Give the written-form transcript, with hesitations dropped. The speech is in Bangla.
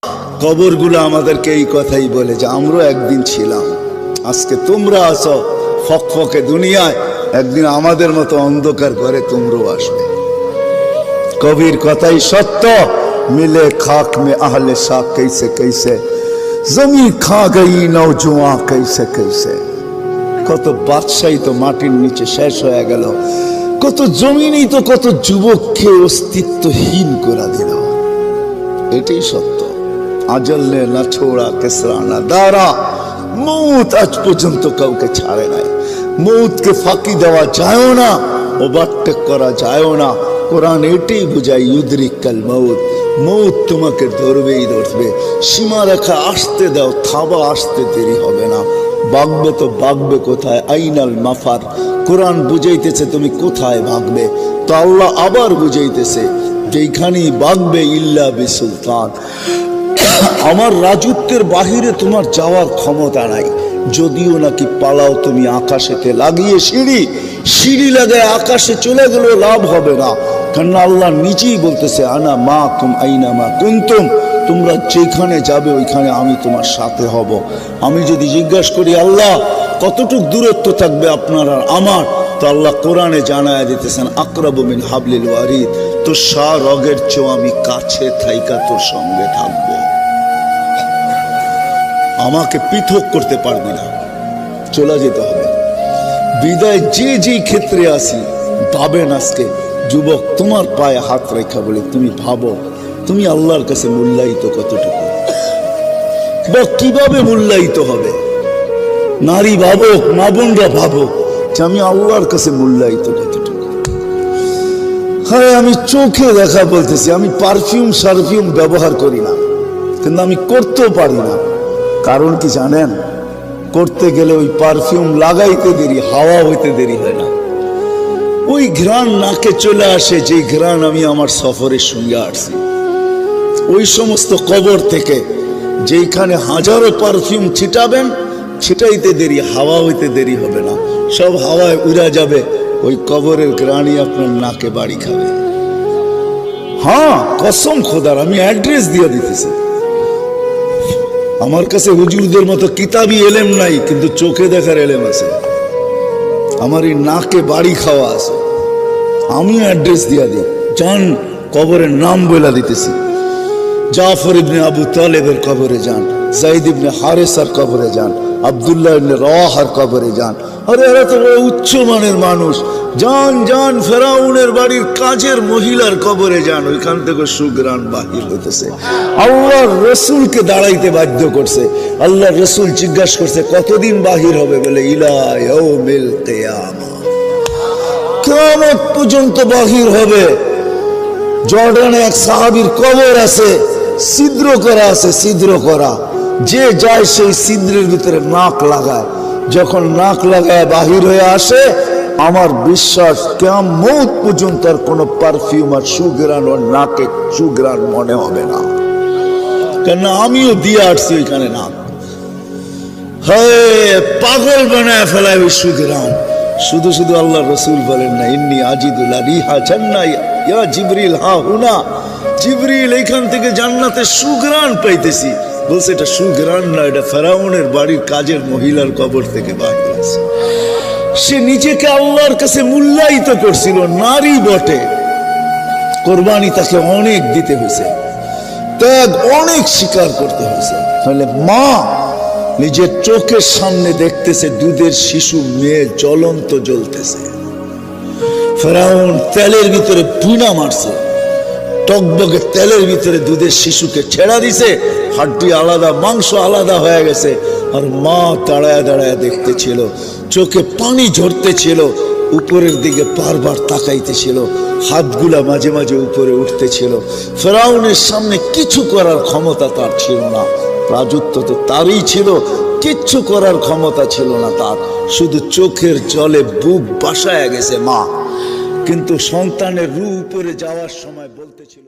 কবরগুলো আমাদেরকে এই কথাই বলে যে আমরা একদিন ছিলাম, আজকে তোমরা আসো ফকফকে দুনিয়ায়, একদিন আমাদের মতো অন্ধকার ঘরে তোমরাও আসবে। কবির কথাই সত্য, মিলে খাক মে আহলে শাক कैसे कैसे জমি খা গই নওজোয়ান कैसे कैसे। কত বাদশাহী তো মাটির নিচে শেষ হয়ে গেল, কত জমিনই তো কত যুবককে অস্তিত্বহীন করে দিল। এটাই সত্য। আজল নে না ছোড়া কেসরা না দারা, মৌত আজ পর্যন্ত কাউকে ছাড়ে নাই। মৌতকে ফাঁকি দেওয়া যায় না, ওভারটেক করা যায় না। কোরআন এটাই বুঝায় ইউদরিকাল মৌত, মৌত তোমাকে ধরবেই ধরবে। সীমা রেখা আসতে দাও, থাবা আসতে দেরি হবে না। ভাগবে তো ভাগবে কোথায়, আইনাল মাফার। কোরআন বুঝাইতেছে তুমি কোথায় ভাগবে, তো আল্লাহ আবার বুঝাইতেছে যেখানেই ভাগবে ইল্লা বিসুলতান, আমার রাজত্বের বাহিরে তোমার যাওয়ার ক্ষমতা নাই। যদিও নাকি পালাও তুমি আকাশেতে লাগিয়ে সিঁড়ি, সিঁড়ি লাগায় আকাশে চলে গেলেও লাভ হবে না, কারণ আল্লাহ নিজেই বলতেছে আনা মা কুম আইনা মা কুনতুম, তোমরা যেখানে যাবে ওইখানে আমি তোমার সাথে হব। আমি যদি জিজ্ঞাসা করি আল্লাহ কতটুক দূরত্ব থাকবে আপনার আর আমার, তো আল্লাহ কোরআনে জানায় দিতেছেন আকরাবু মিন হাবলিল ওয়ারিদ, তো শাহ রগের চেয়েও আমি কাছে থাইকা তোর সঙ্গে থাকবো। আমাকে পৃথক করতে পারবি না, চলে যেতে হবে। বিদায় যে যেই ক্ষেত্রে আসি ভাবেন, আজকে যুবক তোমার পায়ে হাত রেখা বলে তুমি ভাবো তুমি আল্লাহর কাছে মূল্যায়িত কতটুকু, বা কিভাবে মূল্যায়িত হবে। নারী ভাবো, মা বোনরা ভাবো যে আমি আল্লাহর কাছে মূল্যায়িত কতটুকু। হ্যাঁ, আমি চোখে দেখা বলতেছি, আমি পারফিউম সারফিউম ব্যবহার করি না, কিন্তু আমি করতেও পারি না। কারণ কি জানেন, করতে গেলে ওই পারফিউম লাগাইতে দেরি, হাওয়া হইতে দেরি হয় না। ওই ঘ্রাণ নাকে চলে আসে, যে ঘ্রাণ আমি আমার সফরের সঙ্গে আসছি। ওই সমস্ত কবর থেকে যেখানে হাজারো পারফিউম ছিটাবেন, ছিটাইতে দেরি, হাওয়া হইতে দেরি হবে না, সব হাওয়ায় উড়া যাবে। ওই কবরের ঘ্রাণই আপনার নাকে বাড়ি খাবে। হ্যাঁ, কসম খোদার, আমি অ্যাড্রেস দিয়ে দিতেছি। আমার কাছে হুজুরদের মতো কিতাবি এলেম নাই, কিন্তু চোখে দেখার এলেম আছে। আমার এই নাকে বাড়ি খাওয়া আছে। আমি অ্যাড্রেস দিয়া দিই, যান কবরের নাম বলে দিতেছি। জাফর ইবনে আবু তালেবের কবরে যান, যায়েদ ইবনে হারেসার কবরে যান, আব্দুল্লাহ ইবনে রাওয়াহার কবরে যান। আরে এরা তো বড় উচ্চ মানের মানুষ। যান যান ফেরাউনের বাড়ির কাজের মহিলার কবরে যান, ওইখান থেকে সুগ্রাণ বাহির হইতেছে। আল্লাহর রসুলকে দাঁড়াইতে বাধ্য করছে। আল্লাহর রসুল জিজ্ঞাসা করছে কতদিন বাহির হবে, বলে ইলা ইয়াউমিল কিয়ামা, কিয়ামত পর্যন্ত বাহির হবে। জর্ডানে এক সাহাবীর কবর আছে, ছিদ্র করা আছে, ছিদ্র করা। যে যায় সেই ছিদ্রের ভিতরে নাক লাগায়, যখন নাক লাগায় বাহির হয়ে আসে, আমার বিশ্বাস কিয়ামত পর্যন্ত আর কোনো পারফিউম আর সুঘ্রাণ ওর নাকে সুঘ্রাণ মনে হবে না, কেন আমিও দিয়ে আসছি ওইখানে নাক। হ্যাঁ, পাগল বানায় ফেলায় ওই সুঘ্রাণ। শুধু শুধু আল্লাহ রসুল বলেন না ইন্নী আজিদুল রিহা জান্নাহ ইয়া জিবরিল হা হুনা, জিবরিল এইখান থেকে জান্নাতে সুঘ্রাণ পাইতেছি। বলছে এটা সুঘ্রাণ না, এটা ফেরাউনের বাড়ির কাজের মহিলার কবর থেকে বাহির আছে। সে নিজেকে আল্লাহর কাছে মূল্যায়িত করছিল, নারী বটে। কোরবানি তাকে অনেক দিতে হয়েছে, ত্যাগ অনেক স্বীকার করতে হয়েছে। তাহলে মা নিজের চোখের সামনে দেখতেছে দুধের শিশু মেয়ে জ্বলন্ত জ্বলতেছে। ফেরাউন তেলের ভিতরে পুনা মারছে, টকবকে তেলের ভিতরে দুধের শিশুকে ছেড়া দিছে, হাড্ডি আলাদা, মাংস আলাদা হয়ে গেছে। আর মা দাঁড়ায় দাঁড়ায় দেখতেছিল, চোখে পানি ঝরতেছিল, উপরের দিকে বারবার তাকাইতেছিল, হাতগুলা মাঝে মাঝে উপরে উঠতেছিল। ফেরাউনের সামনে কিছু করার ক্ষমতা তার ছিল না, রাজত্ব তো তারই ছিল, কিচ্ছু করার ক্ষমতা ছিল না তার। শুধু চোখের জলে বুক বাসায় গেছে মা, কিন্তু সন্তানের রূহ উপরে যাওয়ার সময় বলতেছিল।